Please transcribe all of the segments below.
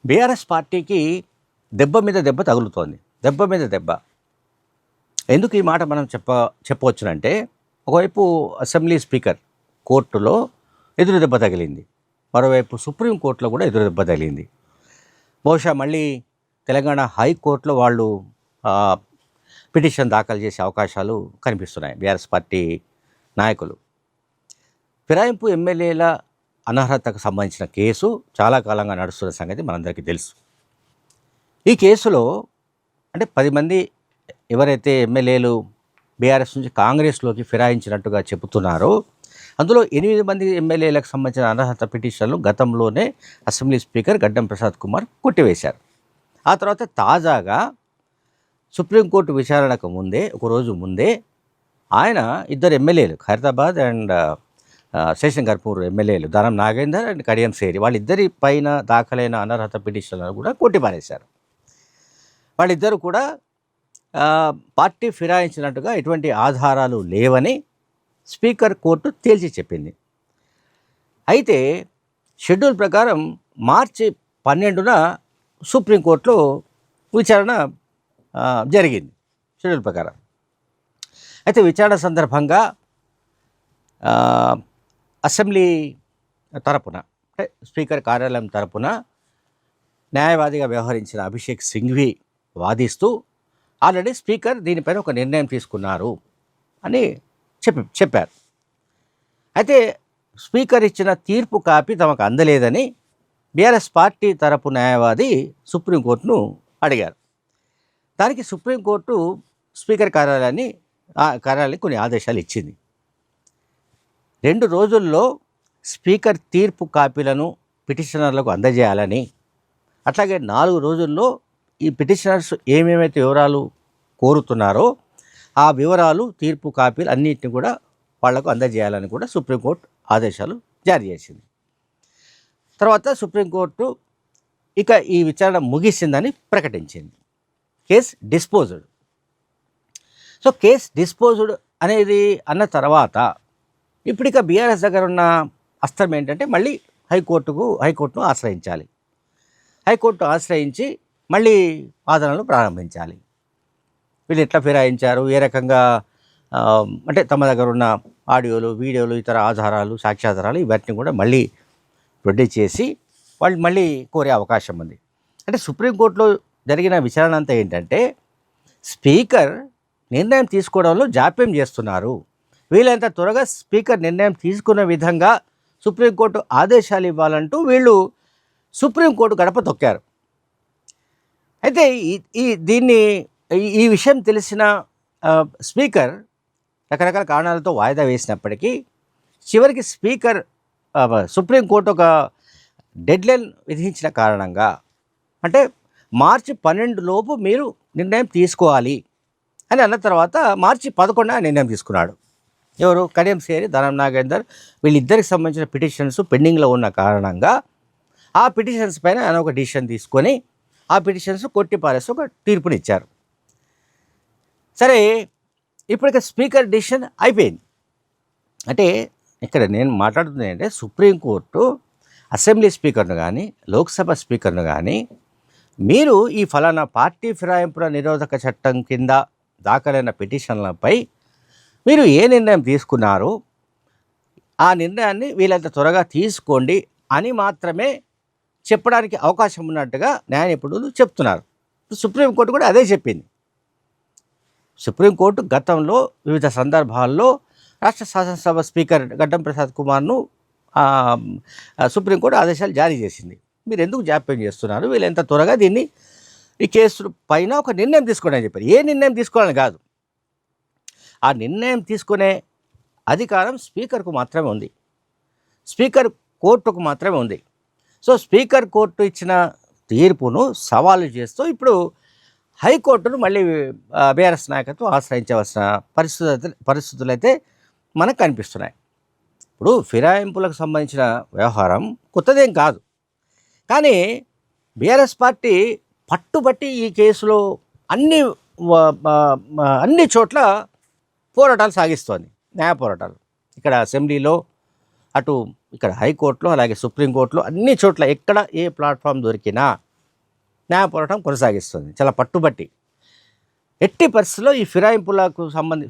BRS పార్టీకి దెబ్బ మీద దెబ్బ తగులుతోంది. దెబ్బ మీద దెబ్బ. ఎందుకు ఈ మాట మనం చెప్పవచ్చునంటే, ఒకవైపు అసెంబ్లీ స్పీకర్ కోర్టులో ఎదురు దెబ్బ తగిలింది. మరోవైపు సుప్రీంకోర్టులో కూడా ఎదురు దెబ్బ తగిలింది. బహుశా మళ్ళీ తెలంగాణ హైకోర్టులో వాళ్ళు పిటిషన్ దాఖలు చేసే అవకాశాలు కనిపిస్తున్నాయి బీఆర్ఎస్ పార్టీ నాయకులు. ఫిరాయింపు ఎమ్మెల్యేల అనర్హతకు సంబంధించిన కేసు చాలా కాలంగా నడుస్తున్న సంగతి మనందరికీ తెలుసు. ఈ కేసులో అంటే 10 మంది ఎవరైతే ఎమ్మెల్యేలు బీఆర్ఎస్ నుంచి కాంగ్రెస్లోకి ఫిరాయించినట్టుగా చెబుతున్నారో, అందులో 8 మంది ఎమ్మెల్యేలకు సంబంధించిన అనర్హత పిటిషన్లు గతంలోనే అసెంబ్లీ స్పీకర్ గడ్డం ప్రసాద్ కుమార్ కొట్టివేశారు. ఆ తర్వాత తాజాగా సుప్రీంకోర్టు విచారణకు ముందే, ఒకరోజు ముందే ఆయన 2 ఎమ్మెల్యేలు ఖైరతాబాద్ అండ్ శేషంగర్పూర్ ఎమ్మెల్యేలు దానం నాగేందర్ అండ్ కడియం సేరి వాళ్ళిద్దరి పైన దాఖలైన అనర్హత పిటిషన్లను కూడా కొట్టిపారేశారు. వాళ్ళిద్దరూ కూడా పార్టీ ఫిరాయించినట్టుగా ఎటువంటి ఆధారాలు లేవని స్పీకర్ కోర్టు తేల్చి చెప్పింది. అయితే షెడ్యూల్ ప్రకారం మార్చి 12న సుప్రీంకోర్టులో విచారణ జరిగింది షెడ్యూల్ ప్రకారం. అయితే విచారణ సందర్భంగా అసెంబ్లీ తరపున అంటే స్పీకర్ కార్యాలయం తరపున న్యాయవాదిగా వ్యవహరించిన అభిషేక్ సింఘ్వి వాదిస్తూ ఆల్రెడీ స్పీకర్ దీనిపైన ఒక నిర్ణయం తీసుకున్నారు అని చెప్పారు. అయితే స్పీకర్ ఇచ్చిన తీర్పు కాపీ తమకు అందలేదని బీఆర్ఎస్ పార్టీ తరపు న్యాయవాది సుప్రీంకోర్టును అడిగారు. దానికి సుప్రీంకోర్టు స్పీకర్ కార్యాలయానికి కొన్ని ఆదేశాలు ఇచ్చింది. 2 రోజుల్లో స్పీకర్ తీర్పు కాపీలను పిటిషనర్లకు అందజేయాలని, అట్లాగే 4 రోజుల్లో ఈ పిటిషనర్స్ ఏమేమైతే వివరాలు కోరుతున్నారో ఆ వివరాలు, తీర్పు కాపీలు అన్నింటినీ కూడా వాళ్లకు అందజేయాలని కూడా సుప్రీంకోర్టు ఆదేశాలు జారీ చేసింది. తర్వాత సుప్రీంకోర్టు ఇక ఈ విచారణ ముగిసిందని ప్రకటించింది. Case disposed. So case disposed అనేది అన్న తర్వాత ఇప్పుడు ఇక బీఆర్ఎస్ దగ్గర ఉన్న అస్త్రం ఏంటంటే మళ్ళీ హైకోర్టును ఆశ్రయించాలి. హైకోర్టు ఆశ్రయించి మళ్ళీ వాదనలు ప్రారంభించాలి. వీళ్ళు ఎట్లా ఫిరాయించారు, ఏ రకంగా అంటే తమ దగ్గర ఉన్న ఆడియోలు, వీడియోలు, ఇతర ఆధారాలు, సాక్ష్యాధారాలు ఇవన్నీ కూడా మళ్ళీ ప్రొడ్యూస్ చేసి వాళ్ళు మళ్ళీ కోరే అవకాశం ఉంది. అంటే సుప్రీంకోర్టులో జరిగిన విచారణ అంతా ఏంటంటే స్పీకర్ నిర్ణయం తీసుకోవడంలో జాప్యం చేస్తున్నారు, వీళ్ళంత త్వరగా స్పీకర్ నిర్ణయం తీసుకున్న విధంగా సుప్రీంకోర్టు ఆదేశాలు ఇవ్వాలంటూ వీళ్ళు సుప్రీంకోర్టు గడప తొక్కారు. అయితే ఈ విషయం తెలిసిన స్పీకర్ రకరకాల కారణాలతో వాయిదా వేసినప్పటికీ చివరికి స్పీకర్ సుప్రీంకోర్టు ఒక డెడ్లైన్ విధించిన కారణంగా, అంటే మార్చి 12 లోపు మీరు నిర్ణయం తీసుకోవాలి అని అన్న తర్వాత మార్చి 11న నిర్ణయం తీసుకున్నాడు. ఎవరు? కడియం సేరి, దానం నాగేందర్ వీళ్ళిద్దరికి సంబంధించిన పిటిషన్స్ పెండింగ్లో ఉన్న కారణంగా ఆ పిటిషన్స్ పైన ఆయన ఒక డిసిషన్ తీసుకొని ఆ పిటిషన్స్ కొట్టిపారేసి ఒక తీర్పునిచ్చారు. సరే, ఇప్పటికే స్పీకర్ డిసిషన్ అయిపోయింది. అంటే ఇక్కడ నేను మాట్లాడుతుంది ఏంటంటే సుప్రీంకోర్టు అసెంబ్లీ స్పీకర్ను కానీ, లోక్సభ స్పీకర్ను కానీ మీరు ఈ ఫలానా పార్టీ ఫిరాయింపుల నిరోధక చట్టం కింద దాఖలైన పిటిషన్లపై మీరు ఏ నిర్ణయం తీసుకున్నారో ఆ నిర్ణయాన్ని వీళ్ళంత త్వరగా తీసుకోండి అని మాత్రమే చెప్పడానికి అవకాశం ఉన్నట్టుగా న్యాయ నిపుణులు చెప్తున్నారు. సుప్రీంకోర్టు కూడా అదే చెప్పింది. సుప్రీంకోర్టు గతంలో వివిధ సందర్భాల్లో రాష్ట్ర శాసనసభ స్పీకర్ గడ్డం ప్రసాద్ కుమార్ను సుప్రీంకోర్టు ఆదేశాలు జారీ చేసింది. మీరు ఎందుకు జాప్యం చేస్తున్నారు, వీళ్ళు ఎంత త్వరగా ఈ కేసు పైన ఒక నిర్ణయం తీసుకోండి అని చెప్పారు. ఏ నిర్ణయం తీసుకోవాలని కాదు, ఆ నిర్ణయం తీసుకునే అధికారం స్పీకర్కు మాత్రమే ఉంది, స్పీకర్ కోర్టుకు మాత్రమే ఉంది. సో స్పీకర్ కోర్టు ఇచ్చిన తీర్పును సవాలు చేస్తూ ఇప్పుడు హైకోర్టును మళ్ళీ బీఆర్ఎస్ నాయకత్వం ఆశ్రయించవలసిన పరిస్థితులు అయితే మనకు కనిపిస్తున్నాయి. ఇప్పుడు ఫిరాయింపులకు సంబంధించిన వ్యవహారం కొత్తదేం కాదు, కానీ బీఆర్ఎస్ పార్టీ పట్టుబట్టి ఈ కేసులో అన్ని చోట్ల పోరాటాలు సాగిస్తోంది, న్యాయ పోరాటాలు. ఇక్కడ అసెంబ్లీలో, అటు ఇక్కడ హైకోర్టులో, అలాగే సుప్రీంకోర్టులో, అన్ని చోట్ల ఎక్కడ ఏ ప్లాట్ఫామ్ దొరికినా న్యాయ పోరాటం కొనసాగిస్తుంది చాలా పట్టుబట్టి. ఎట్టి పరిస్థితుల్లో ఈ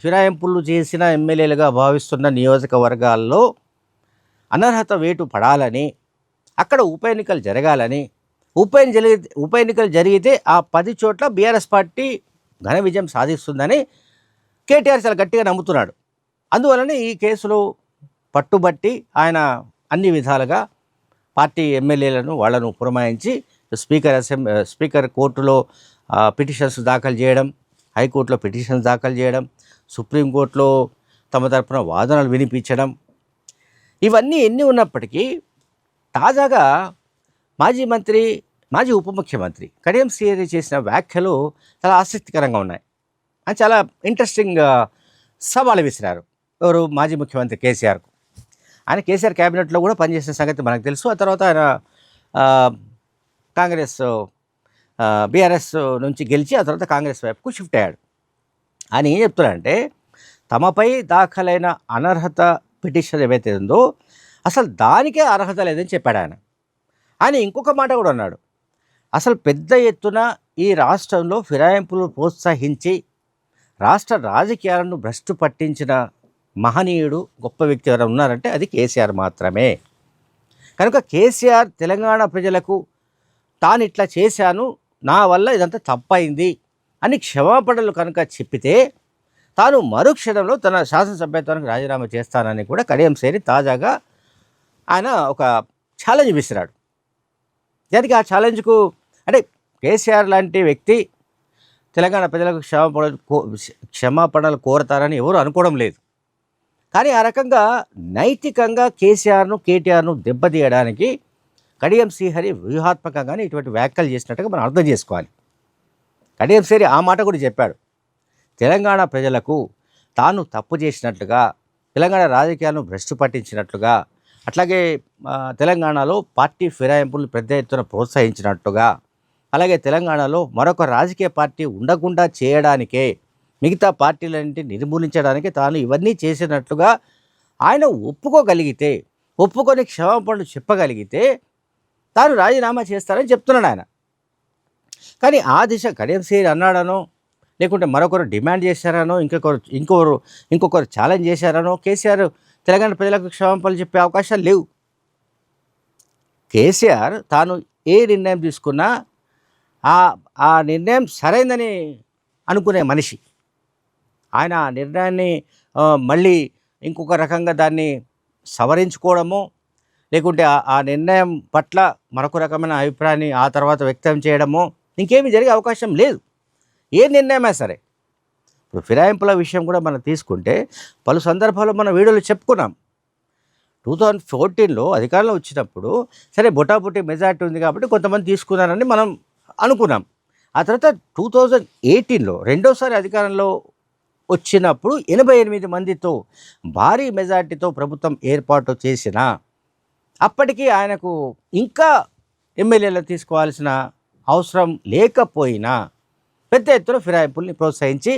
ఫిరాయింపులు చేసిన ఎమ్మెల్యేలుగా భావిస్తున్న నియోజకవర్గాల్లో అనర్హత వేటు పడాలని, అక్కడ ఉప ఎన్నికలు జరగాలని, ఉప ఎన్నికలు జరిగితే ఆ 10 చోట్ల బీఆర్ఎస్ పార్టీ ఘన విజయం సాధిస్తుందని కేటీఆర్ చాలా గట్టిగా నమ్ముతున్నాడు. అందువలనే ఈ కేసులో పట్టుబట్టి ఆయన అన్ని విధాలుగా పార్టీ ఎమ్మెల్యేలను వాళ్ళను పురమాయించి స్పీకర్ కోర్టులో పిటిషన్స్ దాఖలు చేయడం, హైకోర్టులో పిటిషన్స్ దాఖలు చేయడం, సుప్రీంకోర్టులో తమ తరపున వాదనలు వినిపించడం, ఇవన్నీ ఎన్ని ఉన్నప్పటికీ తాజాగా మాజీ ఉప ముఖ్యమంత్రి కడియం శ్రీహరి చేసిన వ్యాఖ్యలు చాలా ఆసక్తికరంగా ఉన్నాయి. అని చాలా ఇంట్రెస్టింగ్ సవాలు విసిరారు. ఎవరు? మాజీ ముఖ్యమంత్రి కేసీఆర్కు. ఆయన కేసీఆర్ క్యాబినెట్లో కూడా పనిచేసిన సంగతి మనకు తెలుసు. ఆ తర్వాత ఆయన బీఆర్ఎస్ నుంచి గెలిచి ఆ తర్వాత కాంగ్రెస్ వైపుకు షిఫ్ట్ అయ్యాడు. ఆయన ఏం చెప్తున్నాడంటే, తమపై దాఖలైన అనర్హత పిటిషన్ ఏవైతే ఉందో అసలు దానికే అర్హత లేదని చెప్పాడు ఆయన. ఆయన ఇంకొక మాట కూడా అన్నాడు, అసలు పెద్ద ఎత్తున ఈ రాష్ట్రంలో ఫిరాయింపులు ప్రోత్సహించి రాష్ట్ర రాజకీయాలను భ్రష్టు పట్టించిన మహనీయుడు, గొప్ప వ్యక్తి ఎవరైనా ఉన్నారంటే అది కేసీఆర్ మాత్రమే. కనుక కేసీఆర్ తెలంగాణ ప్రజలకు తాను ఇట్లా చేశాను, నా వల్ల ఇదంతా తప్పైంది అని క్షమాపణలు కనుక చెప్పితే తాను మరుక్షణంలో తన శాసనసభ్యత్వానికి రాజీనామా చేస్తానని కూడా కడియం శ్రీహరి తాజాగా ఆయన ఒక ఛాలెంజ్ విసిరాడు. దానికి ఆ ఛాలెంజ్కు అంటే కేసీఆర్ లాంటి వ్యక్తి తెలంగాణ ప్రజలకు క్షమాపణలు కోరతారని ఎవరు అనుకోవడం లేదు. కానీ ఆ రకంగా నైతికంగా కేటీఆర్ను దెబ్బతీయడానికి కడియం శ్రీహరి వ్యూహాత్మకంగానే ఇటువంటి వ్యాఖ్యలు చేసినట్టుగా మనం అర్థం చేసుకోవాలి. కడియం శ్రీహరి ఆ మాట కూడా చెప్పాడు, తెలంగాణ ప్రజలకు తాను తప్పు చేసినట్లుగా, తెలంగాణ రాజకీయాలను భ్రష్టు పట్టించినట్లుగా, అట్లాగే తెలంగాణలో పార్టీ ఫిరాయింపులు పెద్ద ఎత్తున ప్రోత్సహించినట్టుగా, అలాగే తెలంగాణలో మరొక రాజకీయ పార్టీ ఉండకుండా చేయడానికే, మిగతా పార్టీలన్నింటినీ నిర్మూలించడానికి తాను ఇవన్నీ చేసినట్లుగా ఆయన ఒప్పుకొని క్షమాపణలు చెప్పగలిగితే తాను రాజీనామా చేస్తారని చెప్తున్నాడు ఆయన. కానీ ఆ దిశ కడియం శ్రీహరి అన్నాడనో, లేకుంటే మరొకరు డిమాండ్ చేశారనో, ఇంకొకరు ఛాలెంజ్ చేశారనో కేసీఆర్ తెలంగాణ ప్రజలకు క్షమాపణలు చెప్పే అవకాశాలు లేవు. కేసీఆర్ తాను ఏ నిర్ణయం తీసుకున్నా ఆ నిర్ణయం సరైందని అనుకునే మనిషి. ఆయన ఆ నిర్ణయాన్ని మళ్ళీ ఇంకొక రకంగా దాన్ని సవరించుకోవడము, లేకుంటే ఆ నిర్ణయం పట్ల మరొక రకమైన అభిప్రాయాన్ని ఆ తర్వాత వ్యక్తం చేయడము ఇంకేమీ జరిగే అవకాశం లేదు. ఏ నిర్ణయమే సరే. ఇప్పుడు ఫిరాయింపుల విషయం కూడా మనం తీసుకుంటే పలు సందర్భాల్లో మన వీడియోలో చెప్పుకున్నాం. 2014లో అధికారంలో వచ్చినప్పుడు సరే బొటాబొటి మెజార్టీ ఉంది కాబట్టి కొంతమంది తీసుకున్నారని మనం అనుకున్నాం. ఆ తర్వాత 2018లో రెండోసారి అధికారంలో వచ్చినప్పుడు 88 మందితో భారీ మెజార్టీతో ప్రభుత్వం ఏర్పాటు చేసిన అప్పటికీ ఆయనకు ఇంకా ఎమ్మెల్యేలు తీసుకోవాల్సిన అవసరం లేకపోయినా పెద్ద ఎత్తున ఫిరాయింపుల్ని ప్రోత్సహించి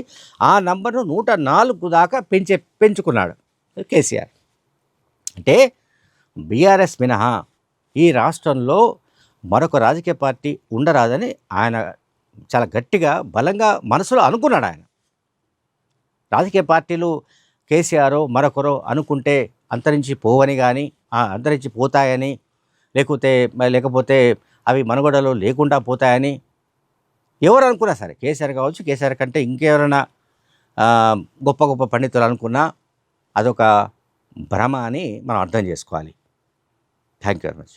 ఆ నంబర్ను 104 దాకా పెంచుకున్నాడు కేసీఆర్. అంటే బీఆర్ఎస్ మినహా ఈ రాష్ట్రంలో మరొక రాజకీయ పార్టీ ఉండరాదని ఆయన చాలా గట్టిగా బలంగా మనసులో అనుకున్నాడు. ఆయన రాజకీయ పార్టీలు కేసీఆర్ మరొకరో అనుకుంటే అంతరించిపోవని కానీ అంతరించిపోతాయని, లేకపోతే అవి మనుగడలో లేకుండా పోతాయని ఎవరు అనుకున్నా సరే, కేసీఆర్ కావచ్చు, కేసీఆర్ కంటే ఇంకెవరైనా గొప్ప గొప్ప పండితులు అనుకున్నా అదొక భ్రమ అని మనం అర్థం చేసుకోవాలి. Thank you very much.